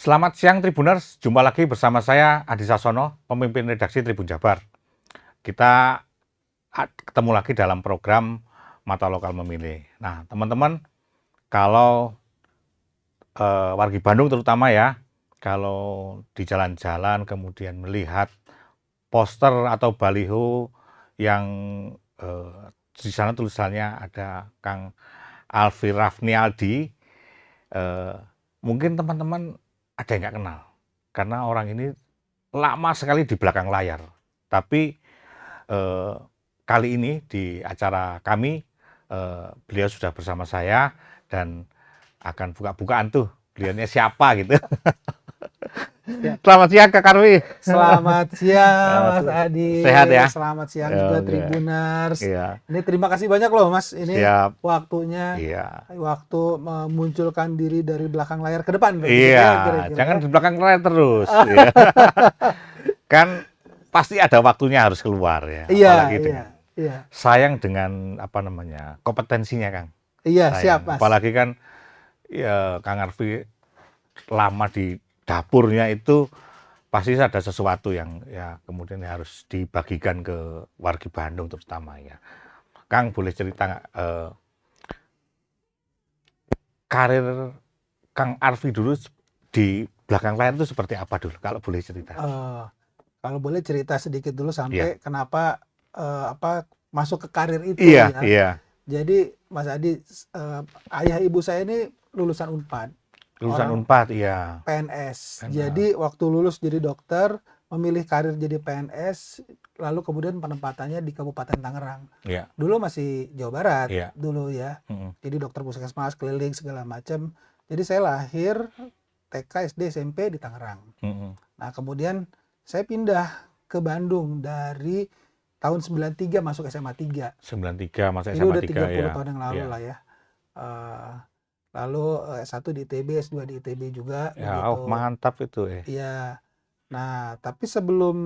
Selamat siang Tribuners, jumpa lagi bersama saya Adi Sasono, pemimpin redaksi Tribun Jabar. Kita ketemu lagi dalam program Mata Lokal Memilih. Nah, teman-teman, kalau wargi Bandung terutama ya, kalau di jalan-jalan kemudian melihat poster atau baliho yang di sana tulisannya ada Kang Alfi Rafnialdi, mungkin teman-teman ada yang nggak kenal, karena orang ini lama sekali di belakang layar. Tapi kali ini di acara kami, beliau sudah bersama saya dan akan buka-bukaan tuh beliaunya siapa gitu. Selamat siang Kak Karwi. Selamat siang Mas Adi. Sehat ya? Selamat siang juga Tribuners. Iya. Ini terima kasih banyak loh Mas. Ini Siap. waktunya, Iya. waktu memunculkan diri dari belakang layar ke depan. Iya, kira-kira. jangan di belakang layar terus. Iya. Kan pasti ada waktunya harus keluar ya. Iya, Apalagi dengan sayang dengan apa namanya kompetensinya Kang. Iya, Sayang. siap Mas. Apalagi kan ya, Kang Arfi lama di dapurnya itu pasti ada sesuatu yang ya kemudian harus dibagikan ke wargi Bandung terutama ya. Kang boleh cerita nggak karir Kang Arfi dulu di belakang layar itu seperti apa dulu kalau boleh cerita? Kalau boleh cerita sedikit dulu sampai kenapa masuk ke karir itu Iya, ya. iya. Jadi Mas Adi, ayah ibu saya ini lulusan Unpad. Lulusan Unpad, iya. PNS. Jadi waktu lulus jadi dokter, memilih karir jadi PNS, lalu kemudian penempatannya di Kabupaten Tangerang. Iya. Dulu masih Jawa Barat, Iya. dulu ya. Jadi dokter puskesmas keliling segala macam. Jadi saya lahir TK, SD, SMP di Tangerang. Nah kemudian saya pindah ke Bandung dari tahun 93 masuk SMA 3. 93 masuk Jadi SMA udah 3 30 tahun yang lalu lah ya. Lalu S1 di ITB, S2 di ITB juga. Ya, begitu. mantap itu Iya. Nah, tapi sebelum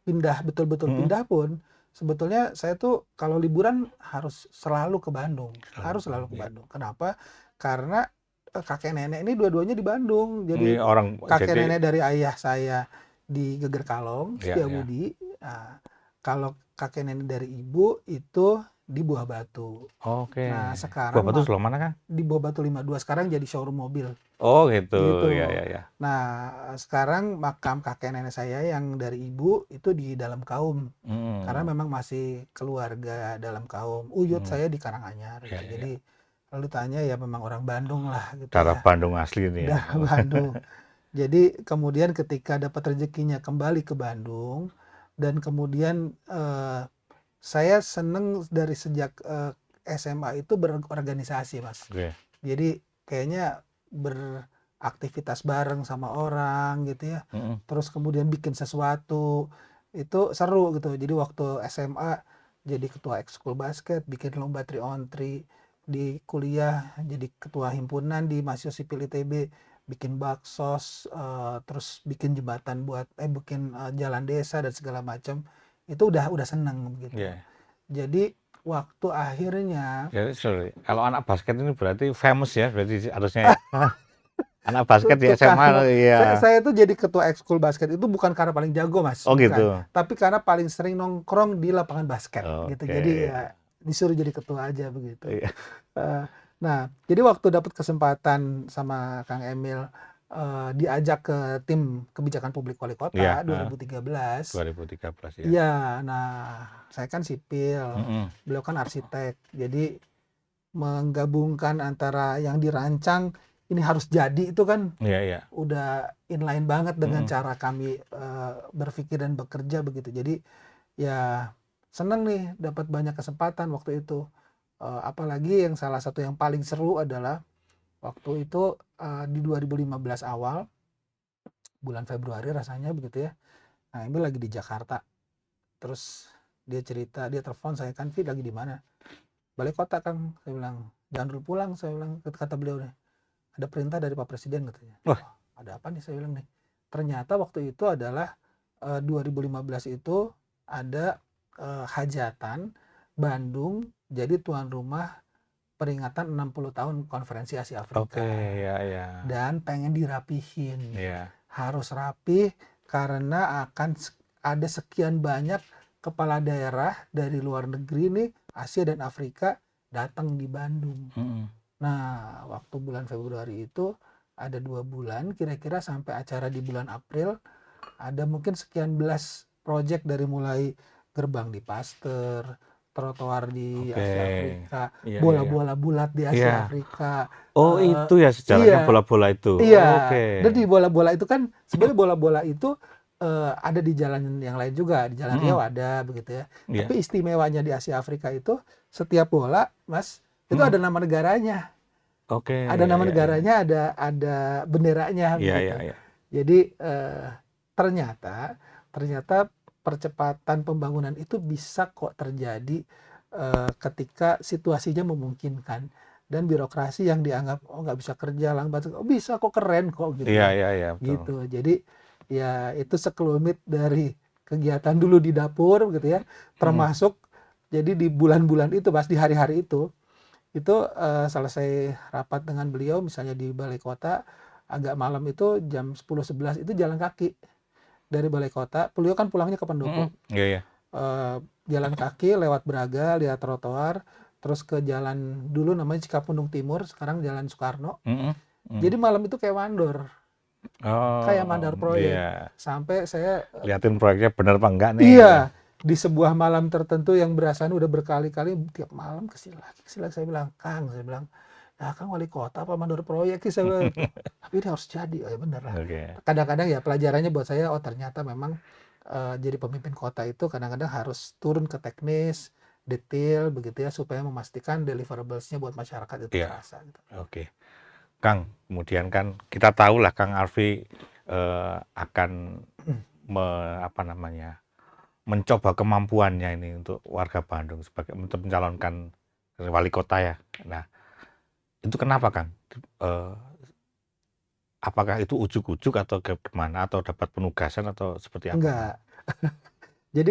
pindah, betul-betul pindah pun, sebetulnya saya tuh kalau liburan harus selalu ke Bandung. Harus selalu ke Bandung. Kenapa? Karena kakek nenek ini dua-duanya di Bandung. Jadi kakek nenek dari ayah saya di Geger Kalong, Setiabudi. Nah, kalau kakek nenek dari ibu itu di Buah Batu. Oke. Nah, sekarang Buah Batu sebelah mana Kang? Di Buah Batu 52, sekarang jadi showroom mobil. Oh gitu. Gitu. Ya. Nah, sekarang makam kakek nenek saya yang dari ibu itu di Dalam Kaum. Karena memang masih keluarga Dalam Kaum. Uyut saya di Karanganyar. Ya. Jadi lalu tanya ya memang orang Bandung lah gitu. Darah Bandung asli nih ya. Darah Bandung. Jadi kemudian ketika dapat rezekinya kembali ke Bandung dan kemudian saya seneng dari sejak SMA itu berorganisasi Mas. Jadi kayaknya beraktivitas bareng sama orang gitu ya. Terus kemudian bikin sesuatu itu seru gitu. Jadi waktu SMA jadi ketua ekskul basket, bikin lomba 3-on-3. Di kuliah jadi ketua himpunan di Mahasiswa Sipil ITB, bikin baksos, terus bikin jembatan buat bikin jalan desa dan segala macam. Itu udah seneng gitu. Jadi waktu akhirnya kalau anak basket ini berarti famous ya, berarti harusnya anak basket di SMA ya. Saya tuh jadi ketua ekskul basket itu bukan karena paling jago Mas, bukan. Gitu. Tapi karena paling sering nongkrong di lapangan basket gitu. Jadi ya disuruh jadi ketua aja begitu. Nah, jadi waktu dapat kesempatan sama Kang Emil diajak ke tim kebijakan publik wali kota 2013. 2013 ya. Iya, nah saya kan sipil, beliau kan arsitek. Jadi menggabungkan antara yang dirancang ini harus jadi itu kan udah inline banget dengan cara kami berpikir dan bekerja begitu. Jadi ya seneng nih dapat banyak kesempatan waktu itu. Apalagi yang salah satu yang paling seru adalah waktu itu di 2015 awal, bulan Februari rasanya begitu ya. Nah ini lagi di Jakarta. Terus dia cerita, dia telepon saya, kan Fi lagi di mana? Balai kota Kang, saya bilang. Jangan dulu pulang, saya bilang, kata beliau nih. Ada perintah dari Pak Presiden katanya. Wah, ada apa nih saya bilang nih. Ternyata waktu itu adalah 2015 itu ada hajatan Bandung jadi tuan rumah peringatan 60 tahun Konferensi Asia Afrika. Ya. Dan pengen dirapihin. Ya. Harus rapih karena akan ada sekian banyak kepala daerah dari luar negeri nih, Asia dan Afrika datang di Bandung. Nah, waktu bulan Februari itu ada 2 bulan, kira-kira sampai acara di bulan April, ada mungkin sekian belas proyek dari mulai gerbang di Pasteur, trotoar di Asia Afrika, bola-bola bulat di Asia Afrika. Itu ya sejarahnya bola-bola itu. Iya. Dan di bola-bola itu kan sebenarnya bola-bola itu ada di jalan yang lain juga, di Jalan Riau ada begitu ya. Tapi istimewanya di Asia Afrika itu setiap bola, Mas, itu ada nama negaranya. Ada nama negaranya, ada benderanya begitu. Jadi ternyata percepatan pembangunan itu bisa kok terjadi ketika situasinya memungkinkan, dan birokrasi yang dianggap nggak bisa kerja lambat, bisa kok, keren kok gitu. Gitu. Jadi ya itu sekelumit dari kegiatan dulu di dapur gitu ya, termasuk jadi di bulan-bulan itu, Mas, di hari-hari itu selesai rapat dengan beliau misalnya di Balai Kota agak malam itu jam 10-11 itu jalan kaki dari Balai Kota. Beliau kan pulangnya ke Pendopo. Jalan kaki lewat Braga, lihat trotoar, terus ke jalan dulu namanya Cikapundung Timur, sekarang Jalan Soekarno. Jadi malam itu kayak mandor. Kayak mandor proyek. Sampai saya liatin proyeknya benar apa enggak nih. Iya. Di sebuah malam tertentu yang berasa udah berkali-kali tiap malam kesini lagi. Saya bilang, Kang, nah Kang wali kota apa mandor proyek sih, saya bilang. Tapi ini harus jadi. Oh ya bener lah. Kadang-kadang ya pelajarannya buat saya, ternyata memang jadi pemimpin kota itu kadang-kadang harus turun ke teknis, detail begitu ya, supaya memastikan deliverables-nya buat masyarakat itu terasa. Gitu. Kang, kemudian kan kita tahu lah Kang Arfi akan mencoba kemampuannya ini untuk warga Bandung untuk mencalonkan wali kota ya. Nah, itu kenapa Kang? Apakah itu ujuk-ujuk atau gimana, atau dapat penugasan atau seperti apa? Enggak. Jadi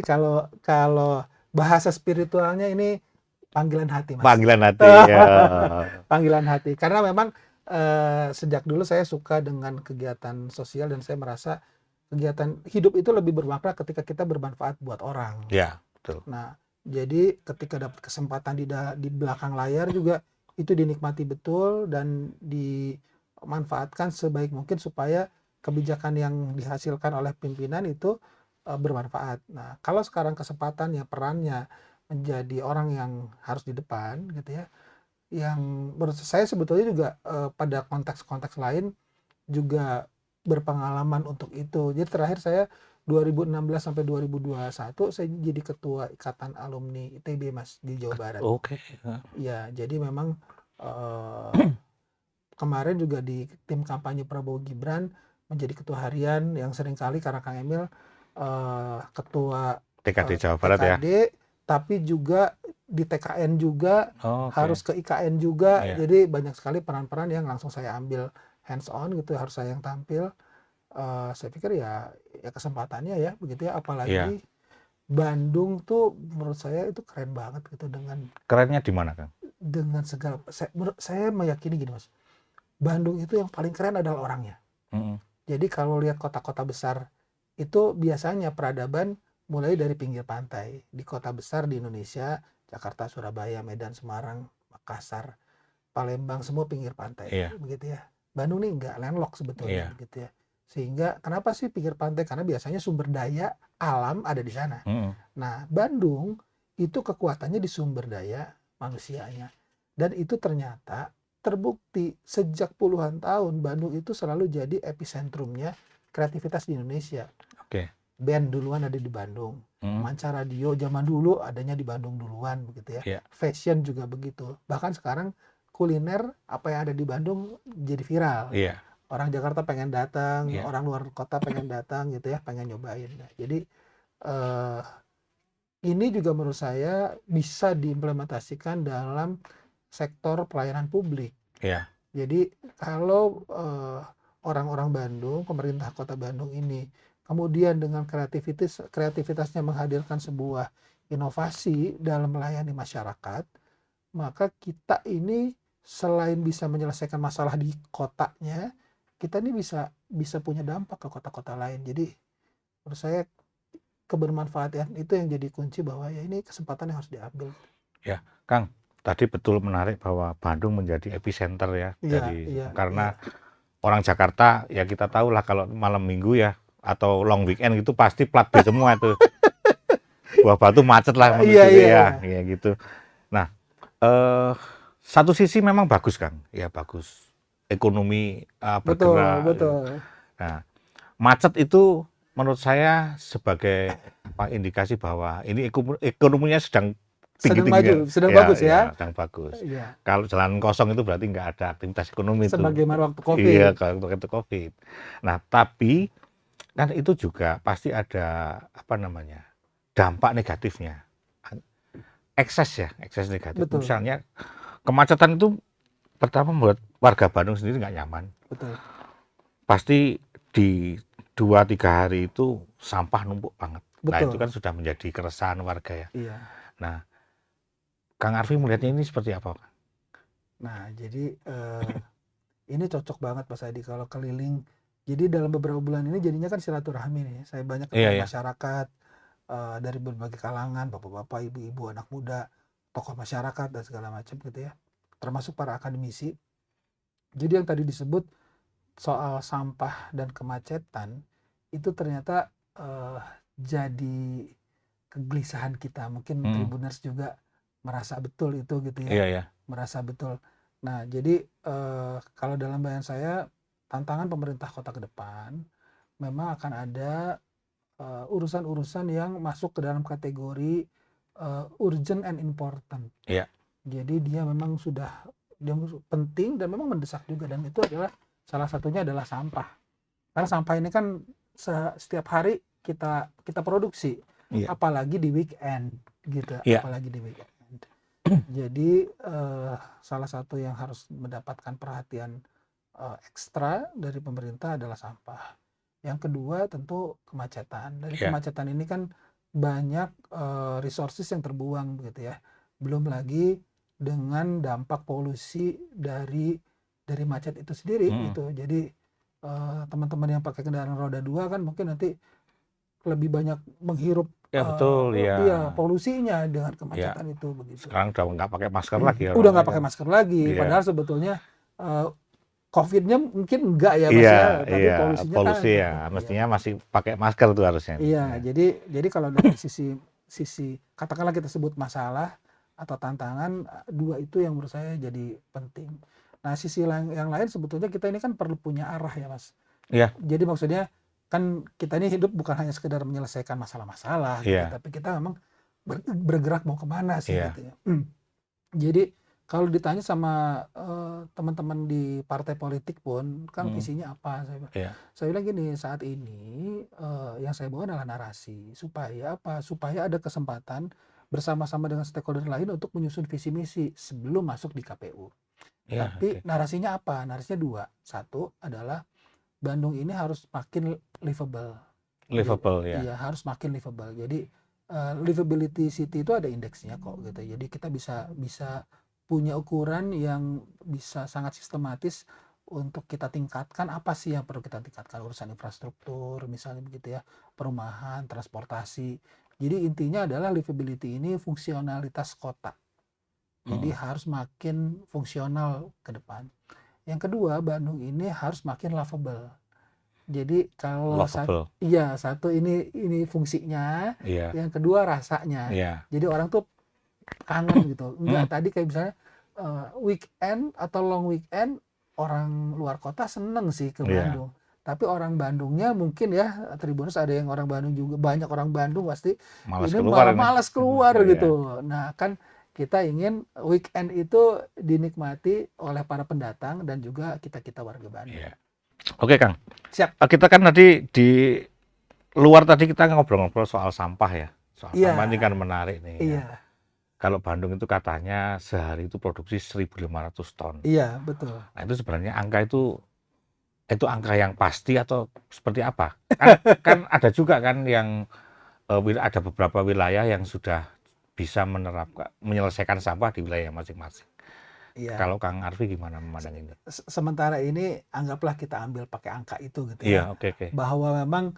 kalau bahasa spiritualnya ini panggilan hati, Mas. Panggilan hati. Panggilan hati. Karena memang sejak dulu saya suka dengan kegiatan sosial, dan saya merasa kegiatan hidup itu lebih bermakna ketika kita bermanfaat buat orang. Ya, betul. Nah, jadi ketika dapat kesempatan di belakang layar juga itu dinikmati betul dan dimanfaatkan sebaik mungkin supaya kebijakan yang dihasilkan oleh pimpinan itu bermanfaat. Nah, kalau sekarang kesempatannya, perannya menjadi orang yang harus di depan gitu ya, yang menurut saya sebetulnya juga pada konteks-konteks lain juga berpengalaman untuk itu. Jadi terakhir saya 2016 sampai 2021 saya jadi ketua Ikatan Alumni ITB, Mas, di Jawa Barat. Ya, jadi memang kemarin juga di tim kampanye Prabowo Gibran menjadi ketua harian, yang seringkali karena Kang Emil ketua TKD Jawa Barat TKD, ya. Tapi juga di TKN juga, harus ke IKN juga. Jadi banyak sekali peran-peran yang langsung saya ambil hands on gitu, harus saya yang tampil. Saya pikir ya kesempatannya ya begitu ya, apalagi Bandung tuh menurut saya itu keren banget gitu. Dengan kerennya di mana, Kang? Dengan segala, saya meyakini gini, Mas, Bandung itu yang paling keren adalah orangnya. Jadi kalau lihat kota-kota besar itu biasanya peradaban mulai dari pinggir pantai. Di kota besar di Indonesia, Jakarta, Surabaya, Medan, Semarang, Makassar, Palembang, semua pinggir pantai, begitu ya. Bandung nih enggak, landlocked sebetulnya, begitu ya. Sehingga kenapa sih pinggir pantai? Karena biasanya sumber daya alam ada di sana. Nah, Bandung itu kekuatannya di sumber daya manusianya. Dan itu ternyata terbukti sejak puluhan tahun Bandung itu selalu jadi epicentrumnya kreativitas di Indonesia. Band duluan ada di Bandung, manca radio zaman dulu adanya di Bandung duluan begitu ya. Fashion juga begitu. Bahkan sekarang kuliner apa yang ada di Bandung jadi viral. Orang Jakarta pengen datang, orang luar kota pengen datang gitu ya, pengen nyobain. Nah, jadi ini juga menurut saya bisa diimplementasikan dalam sektor pelayanan publik. Jadi kalau orang-orang Bandung, pemerintah kota Bandung ini kemudian dengan kreativitasnya menghadirkan sebuah inovasi dalam melayani masyarakat, maka kita ini selain bisa menyelesaikan masalah di kotanya, kita ini bisa punya dampak ke kota-kota lain. Jadi menurut saya kebermanfaatan itu yang jadi kunci bahwa ya ini kesempatan yang harus diambil. Ya, Kang, tadi betul menarik bahwa Bandung menjadi epicenter ya karena orang Jakarta ya kita tahu lah kalau malam minggu ya atau long weekend gitu pasti plat B semua itu. Buah Batu macet lah menuju ya gitu. Nah, satu sisi memang bagus Kang, ya bagus. Ekonomi bergerak. Betul. Nah, macet itu menurut saya sebagai indikasi bahwa ini ekonominya sedang tinggi-tinggi. Sedang bagus ya. Sedang bagus. Ya. Kalau jalan kosong itu berarti nggak ada aktivitas ekonomi itu. Sebagaimana waktu COVID. Iya, kalau waktu COVID. Nah, tapi kan itu juga pasti ada dampak negatifnya. Ekses negatif. Betul. Misalnya kemacetan itu pertama membuat warga Bandung sendiri nggak nyaman. Betul. Pasti di 2-3 hari itu sampah numpuk banget. Betul. Nah itu kan sudah menjadi keresahan warga ya. Iya. Nah, Kang Arfi melihatnya ini seperti apa? Nah, jadi ini cocok banget Mas Adi kalau keliling. Jadi dalam beberapa bulan ini jadinya kan silaturahmi nih. Saya banyak ketemu masyarakat dari berbagai kalangan, bapak-bapak, ibu-ibu, anak muda, tokoh masyarakat dan segala macam gitu ya. Termasuk para akademisi. Jadi yang tadi disebut soal sampah dan kemacetan itu ternyata jadi kegelisahan kita. Mungkin Tribuners juga merasa betul itu gitu ya. Iya. Merasa betul. Nah, jadi kalau dalam bayangan saya tantangan pemerintah kota ke depan memang akan ada urusan-urusan yang masuk ke dalam kategori urgent and important. Iya. Jadi dia memang sudah penting dan memang mendesak juga, dan itu adalah salah satunya adalah sampah. Karena sampah ini kan setiap hari kita produksi, apalagi di weekend gitu, apalagi di weekend. Jadi salah satu yang harus mendapatkan perhatian ekstra dari pemerintah adalah sampah. Yang kedua tentu kemacetan. Dari kemacetan ini kan banyak resources yang terbuang begitu ya. Belum lagi dengan dampak polusi dari macet itu sendiri gitu. Jadi teman-teman yang pakai kendaraan roda 2 kan mungkin nanti lebih banyak menghirup polusinya dengan kemacetan itu begitu. Sekarang udah nggak pakai masker lagi. Udah nggak pakai masker lagi. Padahal sebetulnya COVID-nya mungkin enggak ya Mas tapi polusinya polusi kan mestinya masih pakai masker tuh harusnya. Jadi kalau dari sisi katakanlah kita sebut masalah atau tantangan, dua itu yang menurut saya jadi penting. Nah, sisi yang lain sebetulnya kita ini kan perlu punya arah ya Mas. Iya. Jadi maksudnya kan kita ini hidup bukan hanya sekedar menyelesaikan masalah-masalah gitu, tapi kita memang bergerak mau kemana sih gitu ya. Jadi kalau ditanya sama teman-teman di partai politik pun kan visinya apa, saya bilang gini, saat ini yang saya bawa adalah narasi supaya ada kesempatan bersama-sama dengan stakeholder lain untuk menyusun visi misi sebelum masuk di KPU. Tapi narasinya apa? Narasinya dua. Satu adalah Bandung ini harus makin livable. Iya, harus makin livable. Jadi livability city itu ada indeksnya kok gitu. Jadi kita bisa punya ukuran yang bisa sangat sistematis untuk kita tingkatkan. Apa sih yang perlu kita tingkatkan? Urusan infrastruktur misalnya begitu ya, perumahan, transportasi. Jadi intinya adalah livability ini fungsionalitas kota. Jadi harus makin fungsional ke depan. Yang kedua, Bandung ini harus makin lovable. Jadi kalau satu ini fungsinya, yang kedua rasanya. Jadi orang tuh kangen gitu. Enggak tadi kayak misalnya weekend atau long weekend orang luar kota seneng sih ke Bandung. Tapi orang Bandungnya mungkin ya, Tribuners ada yang orang Bandung juga, banyak orang Bandung pasti malas keluar gitu. Nah kan kita ingin weekend itu dinikmati oleh para pendatang dan juga kita warga Bandung. Oke Kang, siap. Kita kan tadi di luar tadi kita ngobrol-ngobrol soal sampah ya. Soal sampah ini kan menarik nih. Ya. Kalau Bandung itu katanya sehari itu produksi 1.500 ton. Iya, betul. Nah itu sebenarnya angka itu angka yang pasti atau seperti apa? Kan ada juga kan yang ada beberapa wilayah yang sudah bisa menyelesaikan sampah di wilayah masing-masing. Iya. Kalau Kang Arfi gimana memandang ini? Sementara ini anggaplah kita ambil pakai angka itu gitu Iya, ya. oke. Bahwa memang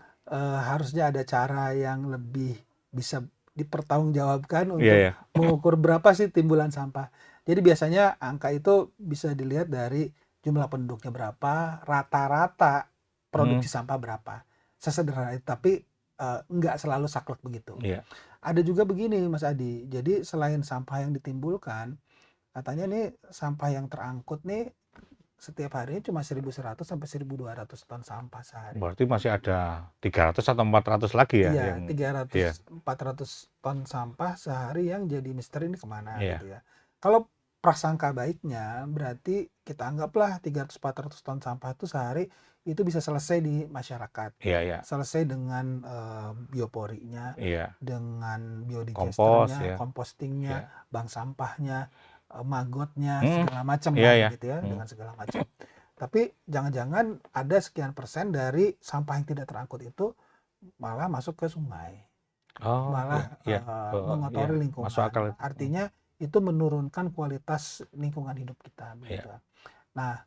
harusnya ada cara yang lebih bisa dipertanggungjawabkan untuk mengukur berapa sih timbulan sampah. Jadi biasanya angka itu bisa dilihat dari jumlah penduduknya berapa, rata-rata produksi sampah berapa. Sesederhana itu, tapi nggak selalu saklek begitu. Iya. Ada juga begini Mas Adi, jadi selain sampah yang ditimbulkan, katanya nih sampah yang terangkut nih setiap harinya cuma 1.100 sampai 1.200 ton sampah sehari. Berarti masih ada 300 atau 400 lagi ya? Iya, yang 300, 400 ton sampah sehari yang jadi misteri ini kemana gitu ya. Kalau prasangka baiknya berarti kita anggaplah 300-400 ton sampah itu sehari itu bisa selesai di masyarakat. Selesai dengan bioporinya, dengan biodigester-nya, kompostingnya, bank sampahnya, magotnya, segala macam gitu ya, dengan segala macam. Tapi jangan-jangan ada sekian persen dari sampah yang tidak terangkut itu malah masuk ke sungai, malah mengotori lingkungan. Artinya itu menurunkan kualitas lingkungan hidup kita. Begitu. Nah,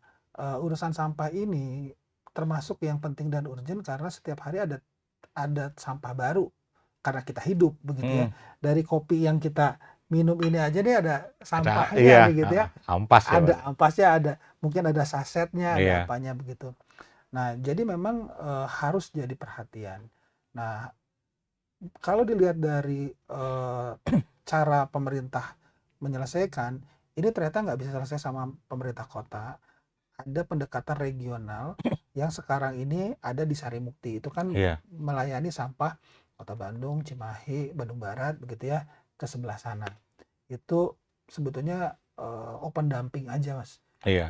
urusan sampah ini termasuk yang penting dan urgent karena setiap hari ada sampah baru karena kita hidup begitu ya. Dari kopi yang kita minum ini aja nih ada sampahnya gitu ya. Ada ampasnya, ada mungkin ada sasetnya, ada apanya begitu. Nah, jadi memang harus jadi perhatian. Nah, kalau dilihat dari cara pemerintah menyelesaikan, ini ternyata nggak bisa selesai sama pemerintah kota. Ada pendekatan regional yang sekarang ini ada di Sarimukti. Itu kan melayani sampah Kota Bandung, Cimahi, Bandung Barat begitu ya, ke sebelah sana. Itu sebetulnya open dumping aja Mas.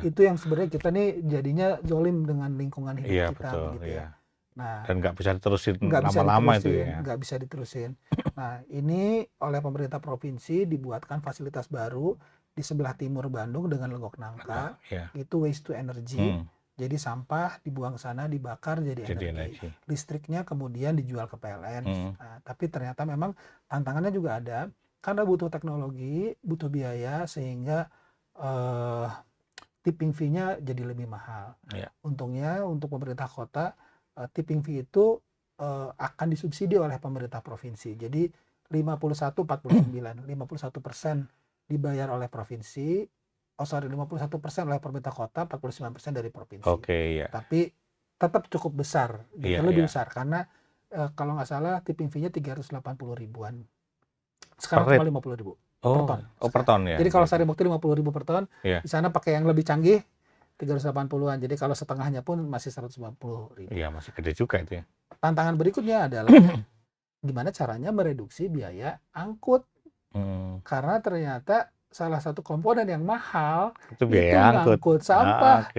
Itu yang sebenarnya kita nih jadinya zolim dengan lingkungan hidup kita. Betul, begitu ya. Nah, dan nggak bisa diterusin lama-lama itu ya. Nggak bisa diterusin. Nah, ini oleh pemerintah provinsi dibuatkan fasilitas baru di sebelah timur Bandung dengan Legok Nangka. Itu waste to energy. Jadi sampah dibuang sana, dibakar jadi energi. Listriknya kemudian dijual ke PLN. Nah, tapi ternyata memang tantangannya juga ada karena butuh teknologi, butuh biaya sehingga tipping fee-nya jadi lebih mahal. Untungnya untuk pemerintah kota tipping fee itu akan disubsidi oleh pemerintah provinsi. Jadi 51-49, 51% dibayar oleh provinsi. 51% oleh pemerintah kota, 49% dari provinsi. Tapi tetap cukup besar, lebih besar karena kalau nggak salah tipping fee-nya 380 ribuan. Sekarang cuma 50 ribu per ton. Per ton ya. Jadi kalau Sarimukti 50 ribu per ton, di sana pakai yang lebih canggih 380-an. Jadi kalau setengahnya pun masih 150 ribu. Iya, masih gede juga itu ya. Tantangan berikutnya adalah gimana caranya mereduksi biaya angkut. Karena ternyata salah satu komponen yang mahal itu ngangkut sampah.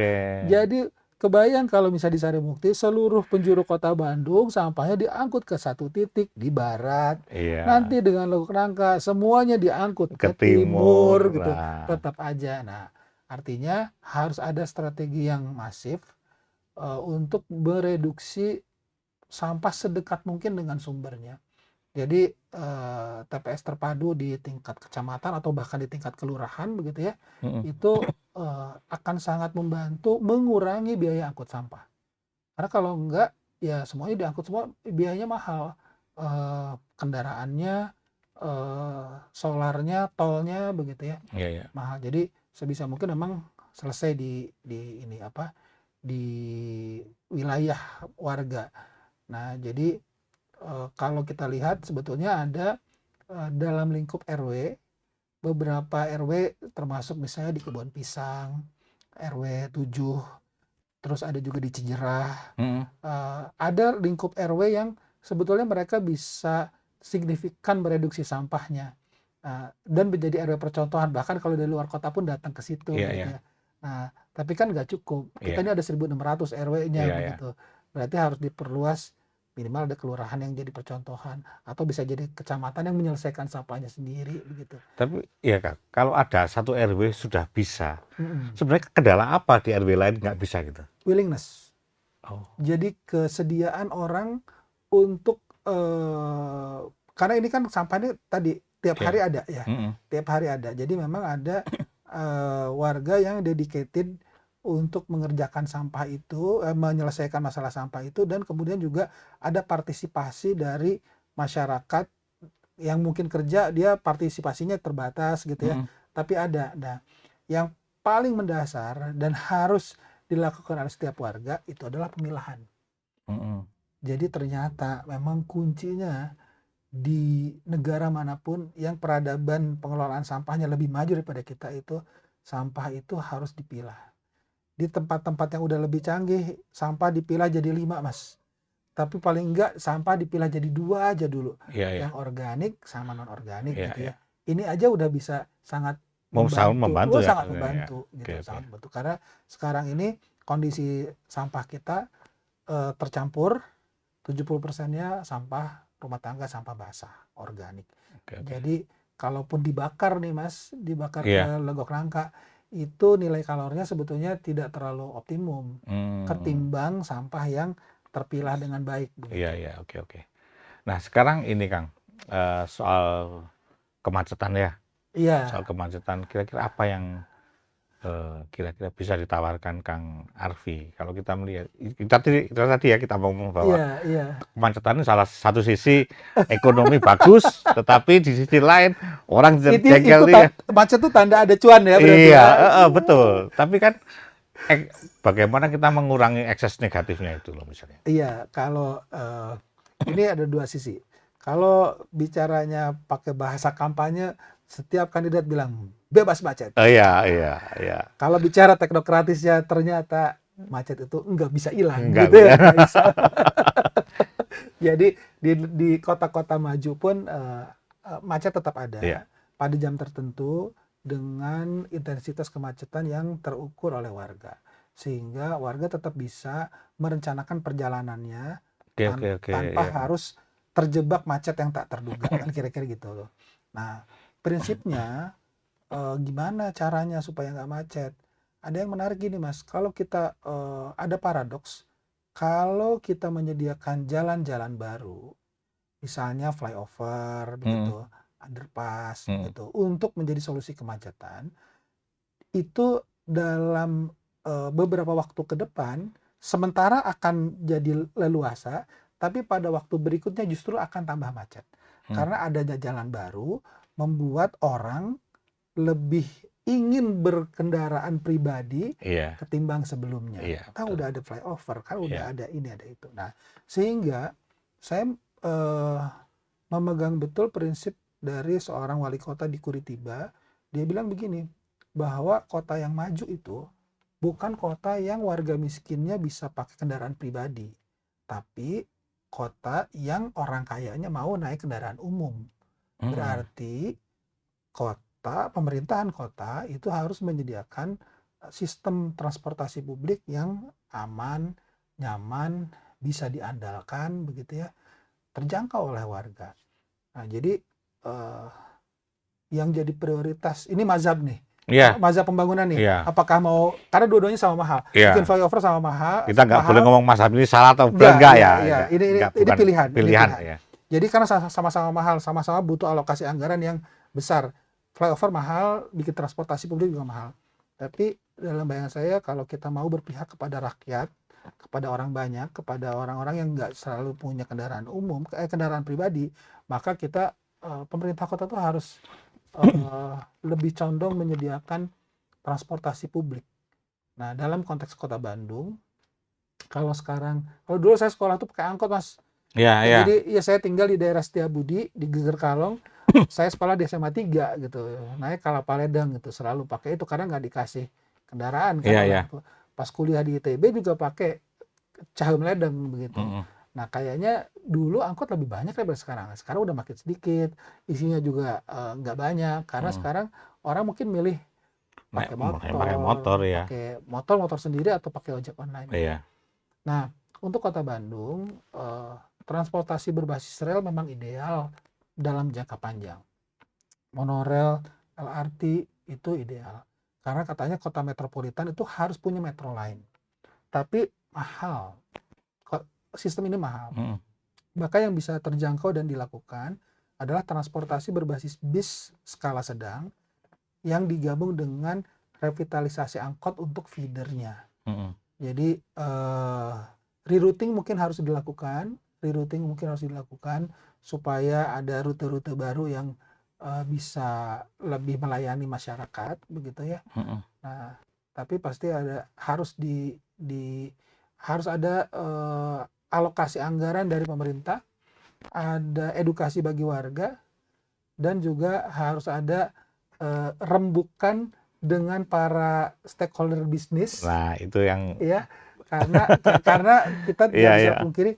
Jadi kebayang kalau misalnya di Sarimukti seluruh penjuru kota Bandung sampahnya diangkut ke satu titik di barat. Nanti dengan Legok Nangka semuanya diangkut ke timur gitu. Tetap aja. Nah, artinya harus ada strategi yang masif untuk mereduksi sampah sedekat mungkin dengan sumbernya. Jadi TPS terpadu di tingkat kecamatan atau bahkan di tingkat kelurahan begitu ya, itu akan sangat membantu mengurangi biaya angkut sampah. Karena kalau enggak, ya semuanya diangkut semua, biayanya mahal. Kendaraannya, solarnya, tolnya begitu ya, mahal. Jadi sebisa mungkin memang selesai di wilayah warga. Nah, jadi kalau kita lihat sebetulnya ada dalam lingkup RW, beberapa RW termasuk misalnya di Kebon Pisang, RW 7, terus ada juga di Cijerah. Ada lingkup RW yang sebetulnya mereka bisa signifikan mereduksi sampahnya. Dan menjadi RW percontohan, bahkan kalau dari luar kota pun datang ke situ. Gitu ya. Nah, tapi kan nggak cukup. Kita ini ada 1.600 RW-nya begitu. Berarti harus diperluas, minimal ada kelurahan yang jadi percontohan atau bisa jadi kecamatan yang menyelesaikan sampahnya sendiri begitu. Tapi ya Kak, kalau ada satu RW sudah bisa, sebenarnya kendala apa di RW lain nggak bisa gitu? Willingness. Jadi kesediaan orang untuk karena ini kan sampah ini tadi tiap hari ada ya. Tiap hari ada. Jadi memang ada warga yang dedicated untuk mengerjakan sampah itu, menyelesaikan masalah sampah itu, dan kemudian juga ada partisipasi dari masyarakat yang mungkin kerja dia partisipasinya terbatas gitu ya, tapi ada. Nah, yang paling mendasar dan harus dilakukan oleh setiap warga itu adalah pemilahan. Jadi ternyata memang kuncinya di negara manapun yang peradaban pengelolaan sampahnya lebih maju daripada kita itu, sampah itu harus dipilah. Di tempat-tempat yang udah lebih canggih, sampah dipilah jadi 5, Mas. Tapi paling enggak sampah dipilah jadi 2 aja dulu. Yang organik sama non-organik gitu ya. Ini aja udah bisa sangat membantu, sangat membantu gitu, sangat membantu. Karena sekarang ini kondisi sampah kita tercampur, 70%-nya sampah rumah tangga, sampah basah, organik. Jadi kalaupun dibakar nih Mas, dibakar ke legok nangka, itu nilai kalorinya sebetulnya tidak terlalu optimum ketimbang sampah yang terpilah dengan baik. Iya, oke. Nah sekarang ini Kang, soal kemacetan ya. Soal kemacetan, kira-kira apa yang kira-kira bisa ditawarkan Kang Arfi? Kalau kita melihat, kita ngomong bahwa kemacetan ini salah satu sisi ekonomi bagus, tetapi di sisi lain orang jengkel nih. Macet itu tanda ada cuan ya. Iya, betul. Tapi kan bagaimana kita mengurangi ekses negatifnya itu loh misalnya. Iya, kalau ini ada 2 sisi. Kalau bicaranya pakai bahasa kampanye, setiap kandidat bilang bebas macet. Iya. Kalau bicara teknokratisnya ternyata macet itu nggak bisa hilang gitu ya, nggak bisa. Jadi di kota-kota maju pun macet tetap ada pada jam tertentu dengan intensitas kemacetan yang terukur oleh warga, sehingga warga tetap bisa merencanakan perjalanannya tanpa harus terjebak macet yang tak terduga, kan kira-kira gitu loh. Nah, prinsipnya gimana caranya supaya nggak macet? Ada yang menarik gini Mas, kalau kita ada paradoks, kalau kita menyediakan jalan-jalan baru, misalnya flyover begitu, underpass gitu, untuk menjadi solusi kemacetan, itu dalam beberapa waktu ke depan, sementara akan jadi leluasa, tapi pada waktu berikutnya justru akan tambah macet. Karena adanya jalan baru membuat orang lebih ingin berkendaraan pribadi ketimbang sebelumnya. Kan udah ada flyover, kan udah ada ini, ada itu. Nah, sehingga saya memegang betul prinsip dari seorang wali kota di Curitiba. Dia bilang begini, bahwa kota yang maju itu bukan kota yang warga miskinnya bisa pakai kendaraan pribadi, tapi kota yang orang kayanya mau naik kendaraan umum. Berarti pemerintahan kota itu harus menyediakan sistem transportasi publik yang aman, nyaman, bisa diandalkan begitu ya, terjangkau oleh warga. Nah, jadi yang jadi prioritas ini mazhab nih. Mazhab pembangunan nih. Apakah mau, karena dua-duanya sama mahal. Bikin flyover sama mahal. Kita nggak boleh ngomong mazhab ini salah atau enggak ya. Ini pilihan. Ya. Jadi karena sama-sama mahal, sama-sama butuh alokasi anggaran yang besar. Flyover mahal, bikin transportasi publik juga mahal. Tapi dalam bayangan saya, kalau kita mau berpihak kepada rakyat, kepada orang banyak, kepada orang-orang yang nggak selalu punya kendaraan umum, kendaraan pribadi, maka kita pemerintah kota tuh harus lebih condong menyediakan transportasi publik. Nah, dalam konteks kota Bandung, kalau dulu saya sekolah tuh pakai angkot Mas. Jadi saya tinggal di daerah Setiabudi, di Geger Kalong. Saya sekolah di SMA 3 gitu, naik Kalapaledang gitu, selalu pakai itu karena nggak dikasih kendaraan kan. Pas kuliah di ITB juga pakai Cahum Ledeng begitu. Nah, kayaknya dulu angkot lebih banyak daripada sekarang. Sekarang udah makin sedikit, isinya juga nggak banyak karena sekarang orang mungkin milih pakai motor sendiri atau pakai ojek online. Nah, untuk kota Bandung, transportasi berbasis rel memang ideal dalam jangka panjang. Monorail, LRT itu ideal. Karena katanya kota metropolitan itu harus punya metro line. Tapi mahal. Sistem ini mahal. Maka yang bisa terjangkau dan dilakukan adalah transportasi berbasis bis skala sedang yang digabung dengan revitalisasi angkot untuk feedernya. Jadi rerouting mungkin harus dilakukan supaya ada rute-rute baru yang bisa lebih melayani masyarakat, begitu ya. Nah, tapi pasti harus ada alokasi anggaran dari pemerintah, ada edukasi bagi warga, dan juga harus ada rembukan dengan para stakeholder bisnis. Nah, itu yang ya, karena kita tidak bisa pungkiri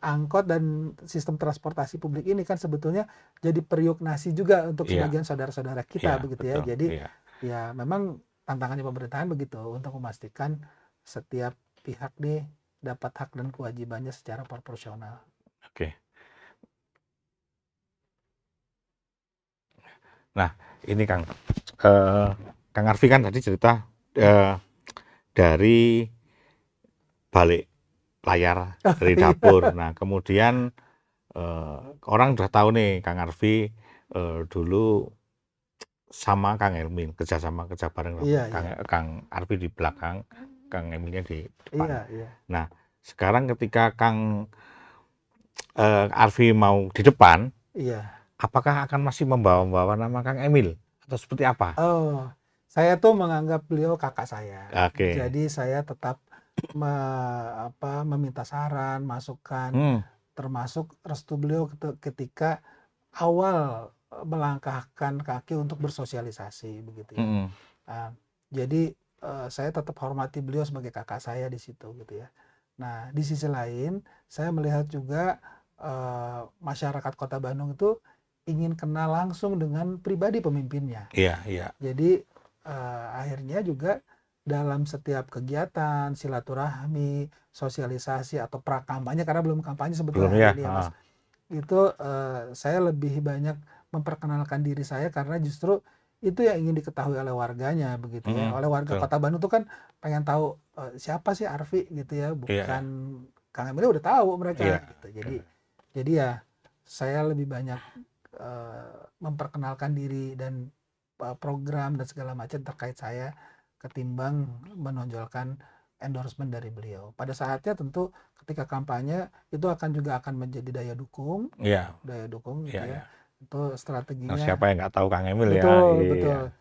angkot dan sistem transportasi publik ini kan sebetulnya jadi periuk nasi juga untuk sebagian saudara-saudara kita, begitu ya. Jadi ya memang tantangannya pemerintahan begitu untuk memastikan setiap pihak nih dapat hak dan kewajibannya secara proporsional. Oke. Nah, ini Kang Arfi kan tadi cerita dari balik layar, dari dapur. Nah, kemudian orang udah tahu nih Kang Arfi dulu sama Kang Emil, kerja bareng. Kang Arfi di belakang, Kang Emilnya di depan. Nah, sekarang ketika Kang Arfi mau di depan, apakah akan masih membawa nama Kang Emil atau seperti apa? Oh, saya tuh menganggap beliau kakak saya. Jadi saya tetap meminta saran, masukan, termasuk restu beliau ketika awal melangkahkan kaki untuk bersosialisasi, begitu ya. Jadi saya tetap hormati beliau sebagai kakak saya di situ, gitu ya. Nah, di sisi lain saya melihat juga masyarakat Kota Bandung itu ingin kenal langsung dengan pribadi pemimpinnya. Jadi akhirnya juga dalam setiap kegiatan, silaturahmi, sosialisasi atau prakampanye, karena belum kampanye sebetulnya ini ya Mas, itu saya lebih banyak memperkenalkan diri saya karena justru itu yang ingin diketahui oleh warganya, begitu ya. Oleh warga Kota Bandung tuh kan pengen tahu siapa sih Arfi, gitu ya, bukan Kang Emil udah tahu mereka, gitu. Jadi ya saya lebih banyak memperkenalkan diri dan program dan segala macam terkait saya ketimbang menonjolkan endorsement dari beliau. Pada saatnya tentu ketika kampanye itu juga akan menjadi daya dukung, gitu ya. Itu strateginya. Siapa yang nggak tahu Kang Emil betul.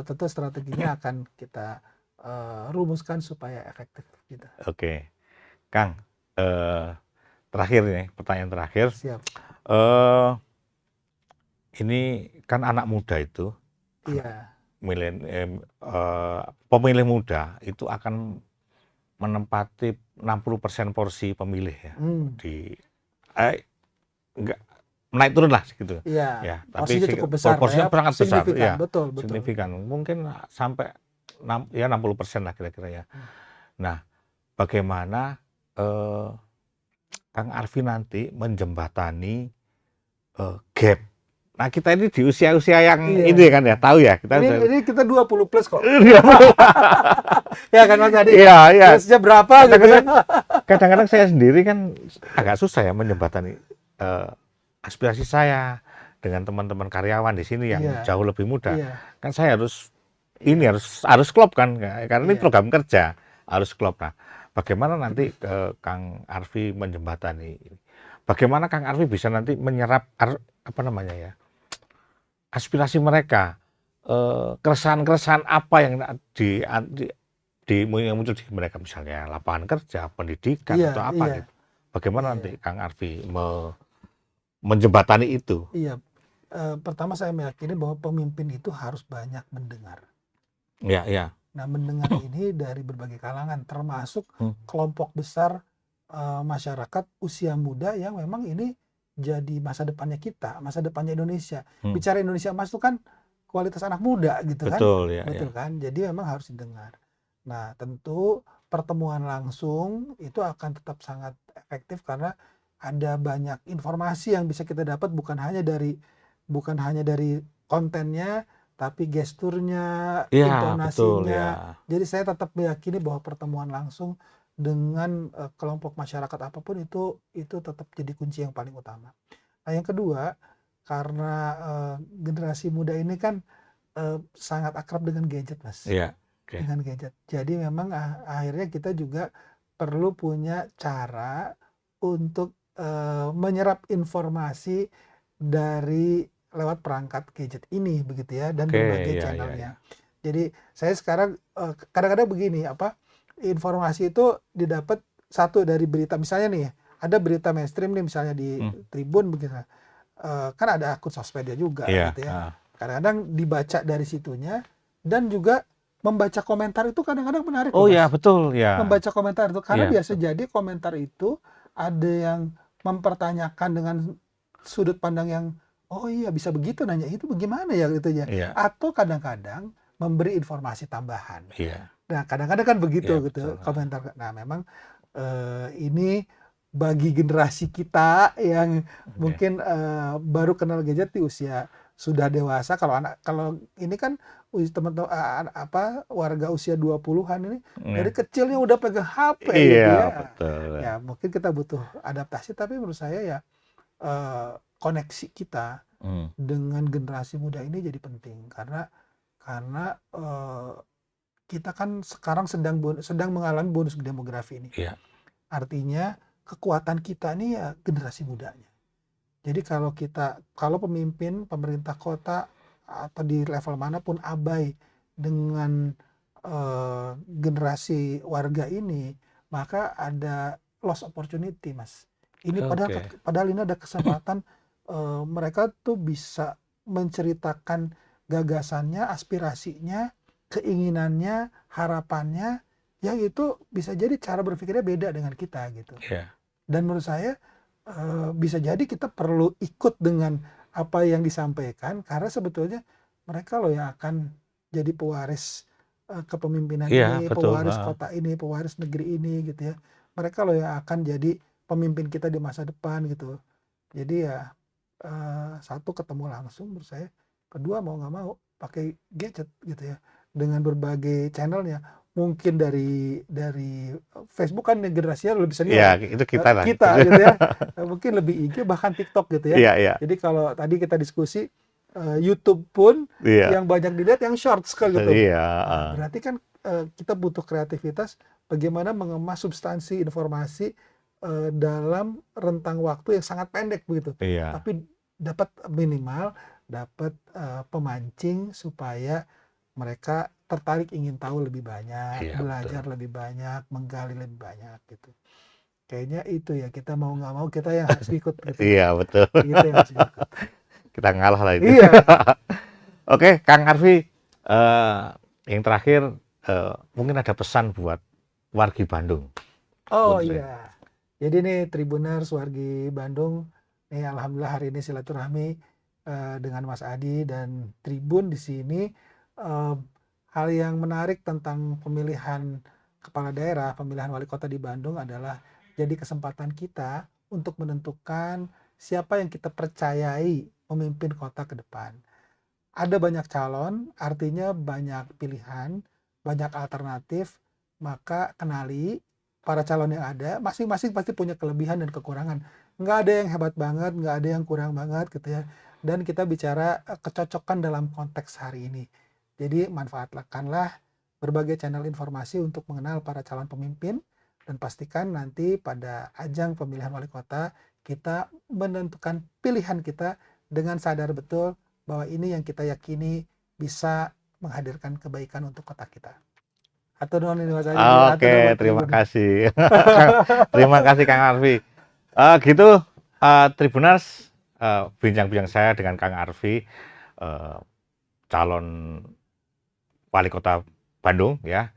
Tentu strateginya akan kita rumuskan supaya efektif gitu. Oke, Kang. Terakhir nih, pertanyaan terakhir. Siap. Ini kan anak muda itu, pemilih muda itu akan menempati 60% porsi pemilih ya. Enggak naik turun lah segitu. Tapi porsinya sangat besar, betul. Signifikan. Mungkin sampai 60% lah kira-kira ya. Nah, bagaimana Kang Arfi nanti menjembatani gap. Nah, kita ini di usia-usia yang ini kan ya, tahu ya. Ini kita 20 plus kok. Ya kan Mas Adi? Usia berapa gitu. Kadang-kadang saya sendiri kan agak susah ya menjembatani aspirasi saya dengan teman-teman karyawan di sini yang jauh lebih muda. Kan saya harus klop kan, karena ini program kerja, harus klop. Nah, bagaimana nanti Kang Arfi menjembatani ini? Bagaimana Kang Arfi bisa nanti menyerap aspirasi mereka, keresahan-keresahan apa yang yang muncul di mereka, misalnya lapangan kerja, pendidikan atau apa gitu. Bagaimana nanti Kang Arfi menjembatani itu? Pertama saya meyakini bahwa pemimpin itu harus banyak mendengar. Nah, mendengar ini dari berbagai kalangan, termasuk kelompok besar masyarakat usia muda yang memang ini jadi masa depannya kita, masa depannya Indonesia. Bicara Indonesia Emas itu kan kualitas anak muda gitu kan. Betul kan? Jadi memang harus didengar. Nah, tentu pertemuan langsung itu akan tetap sangat efektif karena ada banyak informasi yang bisa kita dapat bukan hanya dari kontennya, tapi gesturnya, intonasinya. Jadi saya tetap meyakini bahwa pertemuan langsung dengan kelompok masyarakat apapun itu tetap jadi kunci yang paling utama. Nah, yang kedua, karena generasi muda ini kan sangat akrab dengan gadget, Mas. Iya. Okay. Dengan gadget. Jadi memang akhirnya kita juga perlu punya cara untuk menyerap informasi dari lewat perangkat gadget ini, begitu ya, dan berbagai channelnya. Jadi saya sekarang kadang-kadang begini, informasi itu didapat satu dari berita, misalnya nih, ada berita mainstream nih, misalnya di Tribun begitu. Kan ada akun sosmednya juga, gitu ya. Kadang-kadang dibaca dari situnya, dan juga membaca komentar itu kadang-kadang menarik. Oh ya, betul ya. Membaca komentar itu, karena biasa jadi komentar itu ada yang mempertanyakan dengan sudut pandang yang, oh iya bisa begitu, nanya itu bagaimana ya, gitu ya. Atau kadang-kadang memberi informasi tambahan. Nah, kadang-kadang kan begitu, gitu, komentar. Nah, memang ini bagi generasi kita yang mungkin baru kenal gadget di usia sudah dewasa, kalau ini kan teman-teman warga usia 20-an ini dari kecilnya udah pegang HP, gitu ya. Betul. Ya, mungkin kita butuh adaptasi, tapi menurut saya ya koneksi kita dengan generasi muda ini jadi penting, karena kita kan sekarang sedang mengalami bonus demografi ini. Artinya kekuatan kita ini ya generasi mudanya. Jadi kalau pemimpin pemerintah kota atau di level manapun abai dengan generasi warga ini, maka ada lost opportunity, Mas. Ini padahal ini ada kesempatan mereka tuh bisa menceritakan gagasannya, aspirasinya, keinginannya, harapannya, yang itu bisa jadi cara berpikirnya beda dengan kita, gitu. Dan menurut saya bisa jadi kita perlu ikut dengan apa yang disampaikan, karena sebetulnya mereka loh yang akan jadi pewaris kepemimpinan ini, pewaris kota ini, pewaris negeri ini, gitu ya. Mereka loh yang akan jadi pemimpin kita di masa depan, gitu. Jadi ya satu, ketemu langsung menurut saya, kedua mau nggak mau pakai gadget, gitu ya, dengan berbagai channelnya. Mungkin dari Facebook kan generasinya lebih senior. Iya, itu kita lah. Kita, gitu ya. Mungkin lebih IG, bahkan TikTok, gitu ya. Jadi kalau tadi kita diskusi, YouTube pun yang banyak dilihat yang shorts kan, gitu. Nah, berarti kan kita butuh kreativitas bagaimana mengemas substansi informasi dalam rentang waktu yang sangat pendek, begitu. Tapi dapat minimal dapat pemancing supaya mereka tertarik, ingin tahu lebih banyak, belajar lebih banyak, menggali lebih banyak, gitu. Kayaknya itu ya, kita mau nggak mau kita yang harus ikut, gitu. Iya, betul. Kita yang harus ikut. Kita ngalah lah itu. Oke, Kang Arfi, yang terakhir mungkin ada pesan buat wargi Bandung. Oh iya, jadi nih Tribuners wargi Bandung, nih alhamdulillah hari ini silaturahmi dengan Mas Adi dan Tribun di sini. Hal yang menarik tentang pemilihan kepala daerah, pemilihan wali kota di Bandung adalah jadi kesempatan kita untuk menentukan siapa yang kita percayai memimpin kota ke depan. Ada banyak calon, artinya banyak pilihan, banyak alternatif, maka kenali para calon yang ada, masing-masing pasti punya kelebihan dan kekurangan. Nggak ada yang hebat banget, nggak ada yang kurang banget, gitu ya. Dan kita bicara kecocokan dalam konteks hari ini. Jadi manfaatkanlah berbagai channel informasi untuk mengenal para calon pemimpin, dan pastikan nanti pada ajang pemilihan wali kota kita menentukan pilihan kita dengan sadar betul bahwa ini yang kita yakini bisa menghadirkan kebaikan untuk kota kita. Oke, terima kasih. Terima kasih Kang Arfi. Tribuners, bincang-bincang saya dengan Kang Arfi, calon wali kota Bandung, ya.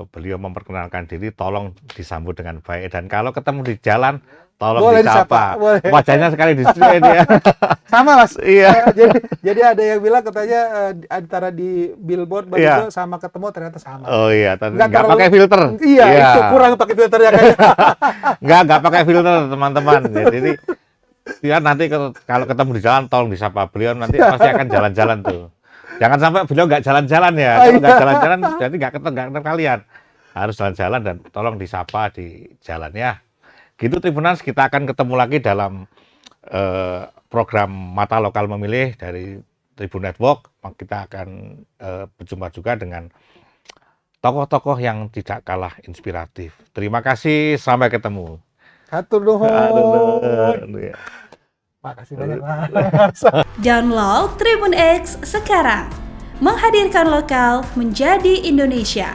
Beliau memperkenalkan diri, tolong disambut dengan baik, dan kalau ketemu di jalan tolong disapa. Wajahnya sekali disini ya. Sama, Mas. Iya. Jadi ada yang bilang katanya antara di billboard begitu sama ketemu ternyata sama. Oh iya, nggak pakai filter. Iya, itu kurang pakai filter ya kayaknya. Nggak pakai filter, teman-teman. Jadi ya, nanti kalau ketemu di jalan tolong disapa. Beliau nanti pasti akan jalan-jalan tuh. Jangan sampai beliau nggak jalan-jalan ya. Kalau nggak jalan-jalan, jadi nggak ketemu kalian. Harus jalan-jalan dan tolong disapa di jalan ya. Gitu Tribuners, kita akan ketemu lagi dalam program Mata Lokal Memilih dari Tribun Network, kita akan berjumpa juga dengan tokoh-tokoh yang tidak kalah inspiratif. Terima kasih, sampai ketemu. Hatur nuhun. Makasih banyak. Download Tribun X sekarang. Menghadirkan lokal menjadi Indonesia.